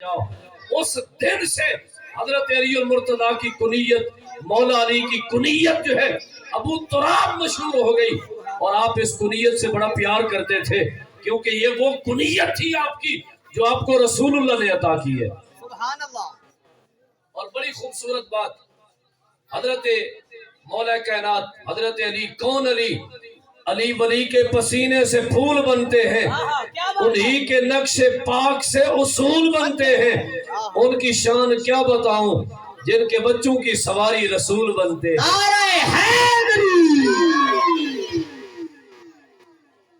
جاؤ اس دن سے حضرت علی المرتضیٰ کی کنیت، مولا علی کی کنیت جو ہے ابو تراب مشہور ہو گئی، اور آپ اس کنیت سے بڑا پیار کرتے تھے کیونکہ یہ وہ کنیت تھی آپ کی جو آپ کو رسول اللہ نے عطا کی ہے۔ سبحان اللہ۔ اور بڑی خوبصورت بات، حضرت مولا کائنات حضرت علی، کون علی؟ علی ولی کے پسینے سے پھول بنتے ہیں، انہی کے نقش پاک سے اصول بنتے ہیں، ان کی شان کیا بتاؤں جن کے بچوں کی سواری رسول بنتے ہیں۔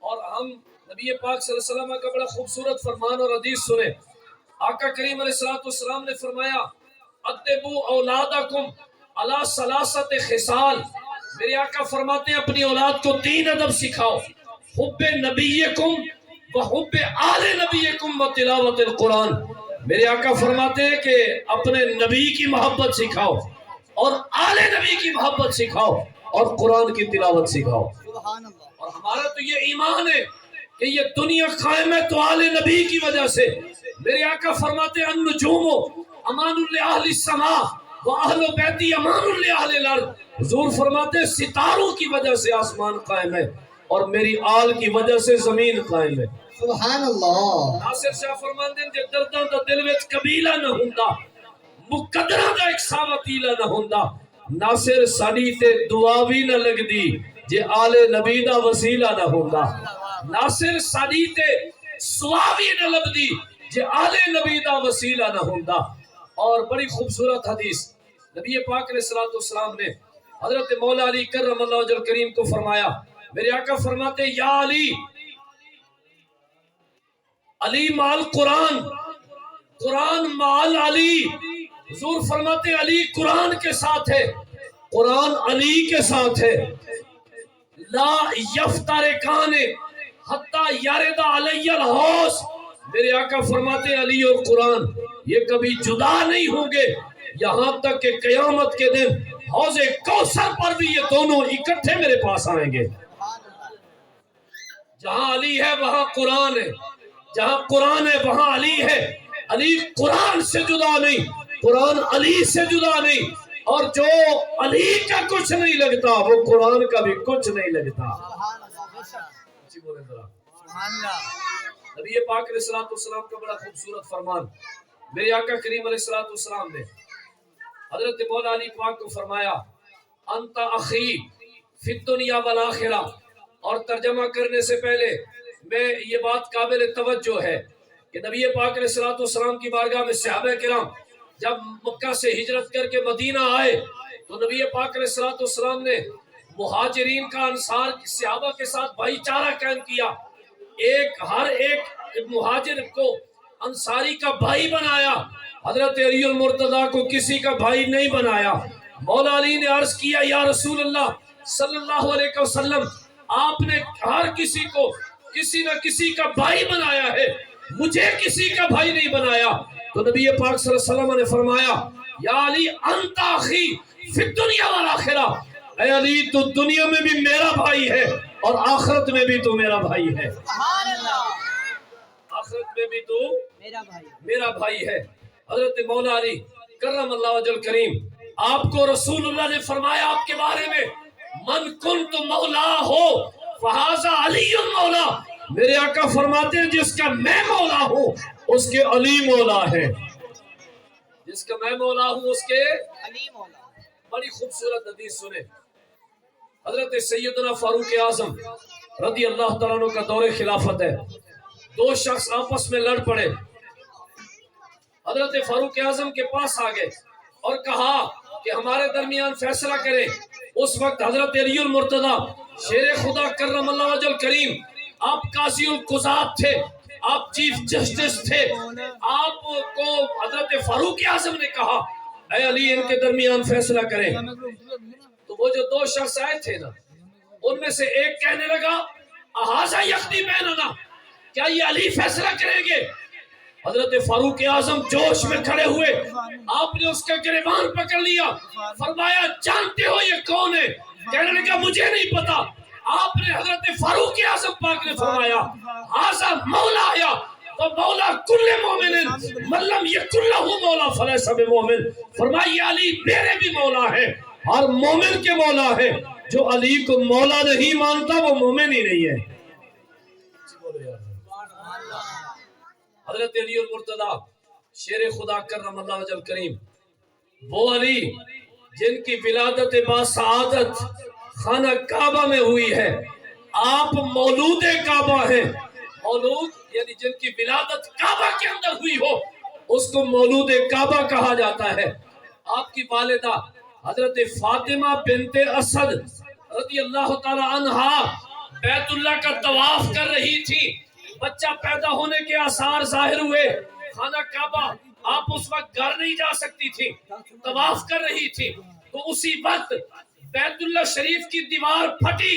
اور ہم نبی پاک صلی اللہ علیہ وسلم کا بڑا خوبصورت فرمان اور حدیث سنیں۔ آقا کریم علیہ السلام نے فرمایا ادبوا اولادکم علی ثلاثت خصال، میرے آقا فرماتے ہیں اپنی اولاد کو 3 ادب سکھاؤ، حب نبیکم و حب آل نبیکم و تلاوت القرآن۔ میرے آقا فرماتے ہیں کہ اپنے نبی کی محبت سکھاؤ اور آل نبی کی محبت سکھاؤ اور قرآن کی تلاوت سکھاؤ۔ سبحان اللہ۔ اور ہمارا تو یہ ایمان ہے کہ یہ دنیا قائم ہے تو آل نبی کی وجہ سے۔ میرے آقا فرماتے ہیں النجوم امان لأہل السماء وَأَهْلُ بَيْتِي امان لأہل الارض۔ حضور فرماتے ہیں ستاروں کی وجہ سے آسمان قائم ہے اور میری آل کی وجہ سے زمین قائم ہے۔ سبحان اللہ۔ ناصر شاہ فرماندے ہیں جے درداں دا دل وچ قبیلہ نہ ہوندا، مقدرہ دا ایک ساوتیلہ نہ ہوندا، ناصر ساڈی تے دعا بھی نہ لگدی جے آل نبی دا وسیلہ نہ ہوندا، ناصر ساڈی تے سوا بھی نہ لبدی جے آل نبی دا وسیلہ نہ ہوندا۔ اور بڑی خوبصورت حدیث نبی پاک علیہ السلام نے حضرت مولا علی کرم اللہ وجہ الکریم کو فرمایا، میرے آقا فرماتے یا علی، علی مال قرآن، قرآن مال علی۔ حضور فرماتے علی قرآن کے ساتھ ہے، قرآن علی کے ساتھ ہے۔ لا یفترقان حتی یرد علی الحوض، میرے آقا فرماتے علی اور قرآن یہ کبھی جدا نہیں ہوں گے یہاں تک کہ قیامت کے دن حوض کوثر پر بھی یہ دونوں اکٹھے میرے پاس آئیں گے۔ جہاں علی ہے وہاں قرآن ہے، جہاں قرآن ہے وہاں علی ہے۔ علی قرآن سے جدا نہیں، قرآن علی سے جدا نہیں، اور جو علی کا کچھ نہیں لگتا وہ قرآن کا بھی کچھ نہیں لگتا۔ نبی پاک علیہ السلام کا بڑا خوبصورت فرمان، میرے آقا کریم علیہ السلام نے حضرت مولا علی پاک کو فرمایا انت اخی فی الدنیا والآخرہ۔ اور ترجمہ کرنے سے پہلے میں یہ بات قابل توجہ ہے کہ نبی پاک علیہ السلام کی بارگاہ میں صحابہ کرام جب مکہ سے ہجرت کر کے مدینہ آئے تو نبی پاک علیہ السلام نے مہاجرین کا انصار صحابہ کے ساتھ بھائی چارہ قائم کیا، ہر ایک مہاجر کو انصاری کا بھائی بنایا، حضرت علی المرتضیٰ کو کسی کا بھائی نہیں بنایا۔ مولا علی نے عرض کیا یا رسول اللہ صلی اللہ علیہ وسلم، آپ نے ہر کسی کو کسی نہ کسی کا بھائی بنایا ہے، مجھے کسی کا بھائی نہیں بنایا۔ تو نبی پاک صلی اللہ علیہ وسلم نے فرمایا یا علی انت اخی فی الدنیا والآخرہ، اے علی تو دنیا میں بھی میرا بھائی ہے اور آخرت میں بھی تو میرا بھائی ہے۔ سبحان اللہ۔ آخرت میں بھی تو میرا بھائی ہے۔ حضرت مولا علی کرم اللہ وجہ الکریم، آپ کو رسول اللہ نے فرمایا آپ کے بارے میں من کنت مولا ہو فہذا علی مولا، میرے آقا فرماتے ہیں جس کا میں مولا ہوں اس کے علی مولا ہے، جس کا میں مولا ہوں اس کے علی مولا۔ بڑی خوبصورت حدیث سنیں۔ حضرت سیدنا فاروق اعظم رضی اللہ تعالیٰ عنہ کا دور خلافت ہے، 2 شخص آپس میں لڑ پڑے، حضرت فاروق اعظم کے پاس آ گئے اور کہا کہ ہمارے درمیان فیصلہ کریں۔ اس وقت حضرت علی المرتضیٰ شیر خدا کرم اللہ وجہ الکریم، آپ قاضی القضات تھے، آپ چیف جسٹس تھے، آپ کو حضرت فاروق اعظم نے کہا اے علی ان کے درمیان فیصلہ کریں۔ تو وہ جو 2 شخص آئے تھے نا، ان میں سے ایک کہنے لگا احاذا یقضی بیننا، کیا یہ علی فیصلہ کریں گے؟ حضرت فاروق اعظم جوش میں کھڑے ہوئے، آپ نے اس کا گریبان پکڑ لیا، فرمایا جانتے ہو یہ کون ہے؟ کہنے لگا مجھے نہیں پتا۔ آپ نے حضرت فاروق اعظم پاک نے فرمایا ہذا مولا یا تو مولا کل مومن من لم یکن لہ مولا فلیس بمومن، فرمایا یہ علی میرے بھی مولا ہے اور مومن کے مولا ہے، جو علی کو مولا نہیں مانتا وہ مومن ہی نہیں ہے۔ حضرت علی المرتضیٰ شیر خدا کرم اللہ وجل کریم، وہ علی جن کی ولادت باسعادت خانہ کعبہ میں ہوئی ہے، آپ مولود کعبہ ہیں۔ مولود یعنی جن کی ولادت کعبہ کے اندر ہوئی ہو اس کو مولود کعبہ کہا جاتا ہے۔ آپ کی والدہ حضرت فاطمہ بنت اسد رضی اللہ تعالی عنہا بیت اللہ کا طواف کر رہی تھی، بچہ پیدا ہونے کے آثار ظاہر ہوئے، خانہ کعبہ آپ اس وقت گھر نہیں جا سکتی تھی، طواف کر رہی تھی، تو اسی وقت بیت اللہ شریف کی دیوار پھٹی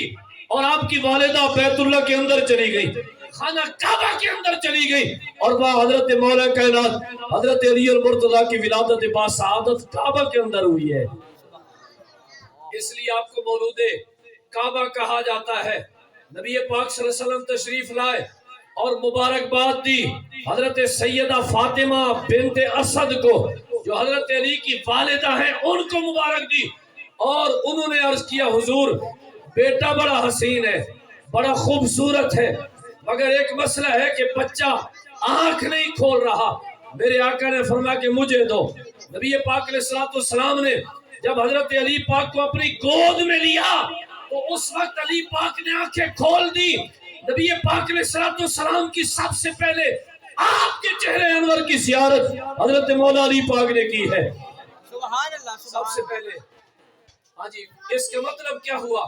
اور آپ کی والدہ بیت اللہ کے اندر چلی گئی، خانہ کعبہ کے اندر چلی گئی، اور وہاں حضرت مولا کائنات حضرت علی المرتضیٰ کی ولادت باسعادت کعبہ کے اندر ہوئی ہے۔ اس لیے آپ کو مولود کعبہ کہا جاتا ہے۔ نبی پاک صلی اللہ علیہ وسلم تشریف لائے اور مبارکباد دی حضرت سیدہ فاطمہ بنت اسد کو، جو حضرت علی کی والدہ ہیں، ان کو مبارک دی، اور انہوں نے عرض کیا حضور بیٹا بڑا حسین ہے، بڑا خوبصورت ہے، مگر ایک مسئلہ ہے کہ بچہ آنکھ نہیں کھول رہا۔ میرے آقا نے فرمایا کہ مجھے دو۔ نبی پاک علیہ السلام نے جب حضرت علی پاک کو اپنی گود میں لیا تو اس وقت علی پاک نے آنکھیں کھول دی۔ نبی پاک علیہ السلام کی سب سے پہلے آپ کے چہرے انور کی زیارت حضرت مولا علی پاک نے کی ہے، سبحان اللہ، سب سے پہلے۔ ہاں جی، اس کا مطلب کیا ہوا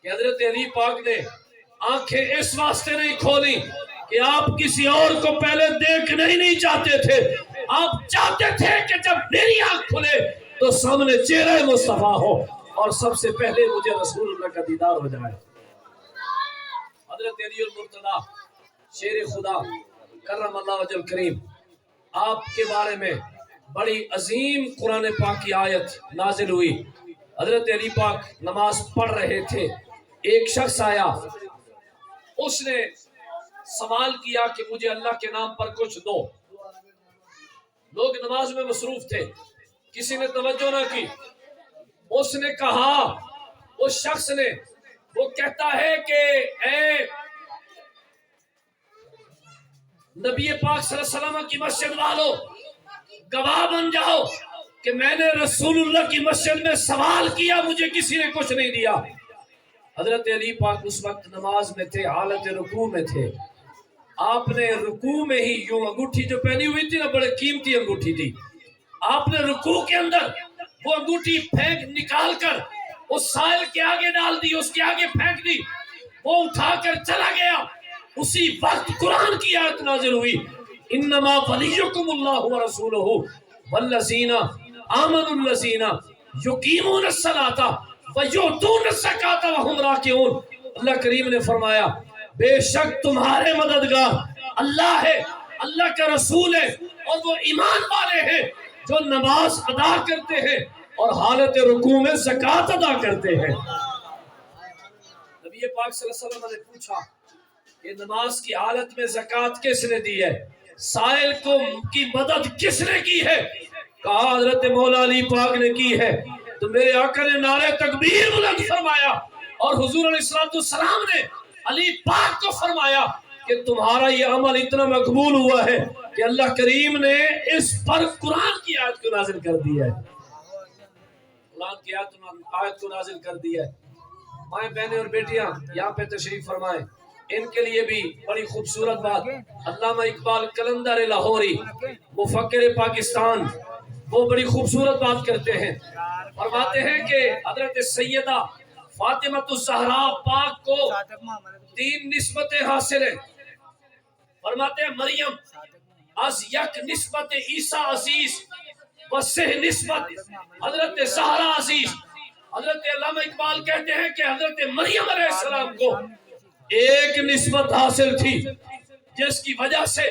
کہ حضرت علی پاک نے آنکھیں اس واسطے نہیں کھولی کہ آپ کسی اور کو پہلے دیکھنا ہی نہیں چاہتے تھے، آپ چاہتے تھے کہ جب میری آنکھ کھلے تو سامنے چہرہ مصطفیٰ ہو اور سب سے پہلے مجھے رسول اللہ کا دیدار ہو جائے۔ حضرت علی المرتضیٰ شیر خدا کرم اللہ وجل کریم، آپ کے بارے میں بڑی عظیم قرآن پاک کی آیت نازل ہوئی۔ حضرت علی پاک نماز پڑھ رہے تھے، ایک شخص آیا، اس نے سوال کیا کہ مجھے اللہ کے نام پر کچھ دو۔ لوگ نماز میں مصروف تھے، کسی نے توجہ نہ کی۔ اس نے کہا، اس شخص نے، وہ کہتا ہے کہ اے نبی پاک صلی اللہ علیہ وسلم کی مسجد والو، گواہ بن جاؤ کہ میں نے رسول اللہ کی مسجد میں سوال کیا، مجھے کسی نے کچھ نہیں دیا۔ حضرت علی پاک اس وقت نماز میں تھے، حالت رکوع میں تھے۔ آپ نے رکوع میں ہی یوں انگوٹھی جو پہنی ہوئی تھی نا، بڑے قیمتی انگوٹھی تھی، آپ نے رکوع کے اندر وہ انگوٹھی پھینک نکال کر اس سائل کے آگے ڈال دی، اس کے آگے پھینک دی، وہ اٹھا کر چلا گیا۔ اسی وقت قرآن کی آیت نازل ہوئی، انما ولیکم اللہ ورسولہ والذین آمنوا الذین یقیمون الصلاۃ ویؤتون الزکاۃ وہم راکعون۔ اللہ کریم نے فرمایا بے شک تمہارے مددگار اللہ ہے، اللہ کا رسول ہے، اور وہ ایمان والے ہیں جو نماز ادا کرتے ہیں اور حالت رکوع میں زکوٰۃ ادا کرتے ہیں۔ نبی پاک صلی اللہ علیہ وسلم نے پوچھا کہ نماز کی حالت میں زکوٰۃ کس نے دی ہے، سائل کو کی مدد کس نے کی ہے؟ کہا حضرت مولا علی پاک نے کی ہے۔ تو میرے آقا نے نعرہ تکبیر بلند فرمایا، اور حضور علیہ السلام نے علی پاک کو فرمایا کہ تمہارا یہ عمل اتنا مقبول ہوا ہے کہ اللہ کریم نے اس پر قرآن کی آیت کو نازل کر دیا ہے، قرآن کی آیت کو نازل کر دیا ہے۔ مائیں بہنیں اور بیٹیاں یہاں پہ تشریف فرمائیں، ان کے لیے بھی بڑی خوبصورت بات، علامہ اقبال قلندر لاہوری مفکر پاکستان، وہ بڑی خوبصورت بات کرتے ہیں، فرماتے ہیں کہ حضرت سیدہ فاطمہ الزہراء پاک کو 3 نسبتیں حاصل ہیں۔ فرماتے ہیں مریم از یک نسبت عیسیٰ عزیز و سہ نسبت حضرت زہرا عزیز۔ حضرت علامہ اقبال کہتے ہیں کہ حضرت مریم علیہ السلام کو ایک نسبت حاصل تھی جس کی وجہ سے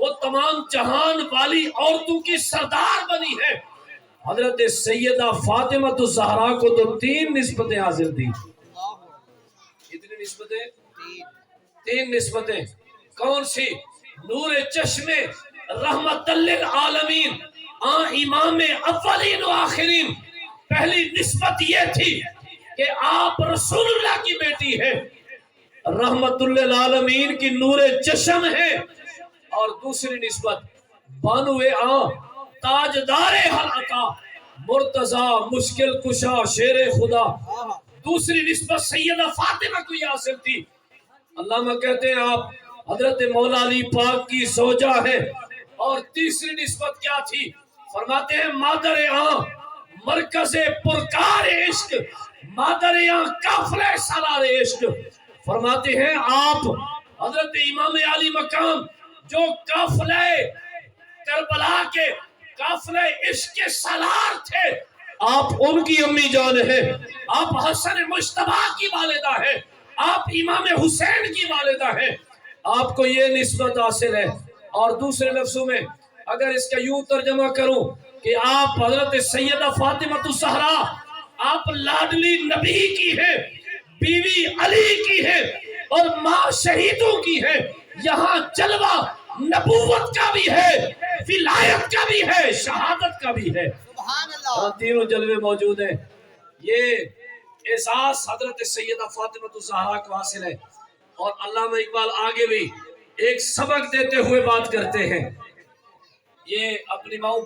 وہ تمام جہان والی عورتوں کی سردار بنی ہے۔ حضرت سیدہ فاطمہ الزہراء کو تو 3 نسبتیں حاصل تھی۔ کتنی نسبتیں؟ 3 نسبتیں۔ کون سی؟ نور چشم رحمت للعالمین امام اولین و آخرین. پہلی نسبت یہ تھی کہ آپ رسول اللہ کی بیٹی ہے، رحمت للعالمین کی نور چشم ہے. اور دوسری نسبت بانو تاجدار حلقہ مرتضی مشکل کشا شیر خدا. دوسری نسبت سیدہ فاطمہ کو یہ حاصل تھی. علامہ کہتے ہیں آپ حضرت مولا علی پاک کی زوجہ ہے. اور تیسری نسبت کیا تھی؟ فرماتے ہیں مادر مرکز پرکار عشق، مادر قافلہ سالار عشق. فرماتے ہیں آپ حضرت امام علی مقام جو قافلہ کربلا کے قافلہ عشق کے سالار تھے، آپ ان کی امی جان ہے. آپ حسن مجتبی کی والدہ ہے، آپ امام حسین کی والدہ ہے. آپ کو یہ نسبت حاصل ہے. اور دوسرے لفظوں میں اگر اس کا یوں ترجمہ کروں کہ آپ حضرت سیدہ فاطمہ الزہرا آپ لاڈلی نبی کی ہے، بیوی علی کی ہے، اور ماں شہیدوں کی ہے. یہاں جلوہ نبوت کا بھی ہے، ولایت کا بھی ہے، شہادت کا بھی ہے. سبحان اللہ. تینوں جلوے موجود ہیں. یہ احساس حضرت سیدہ فاطمہ الزہرا کو حاصل ہے. اور علامہ اقبال آگے بھی ایک سبق دیتے ہوئے بات کرتے ہیں. یہ اپنی ماؤں